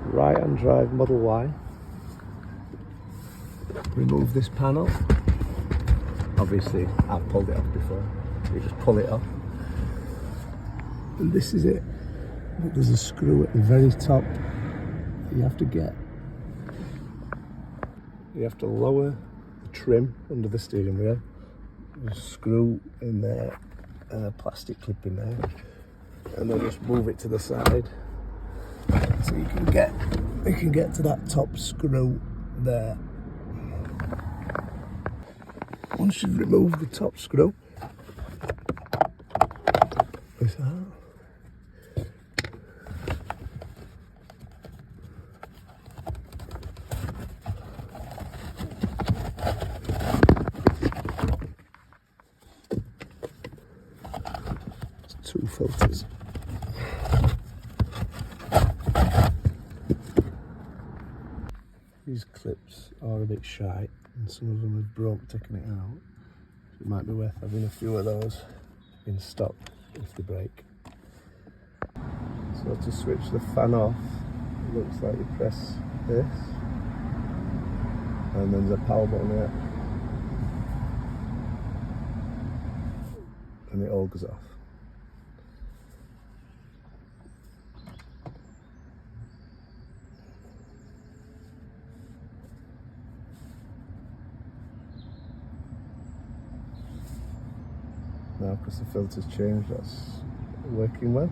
right-hand drive Model Y. Remove this panel. Obviously, I've pulled it off before. You just pull it off. And this is it. There's a screw at the very top that you have to get. You have to lower the trim under the steering wheel. There's a screw in there and a plastic clip in there. And then just move it to the side so you can get to that top screw there. Once you've removed the top screw, like that. There's 2 filters. These clips are a bit shite and some of them have broke taking it out. It might be worth having a few of those in stock if they break. So to switch the fan off, it looks like you press this and then there's a power button here and it all goes off. Now because the filter's changed, that's working well.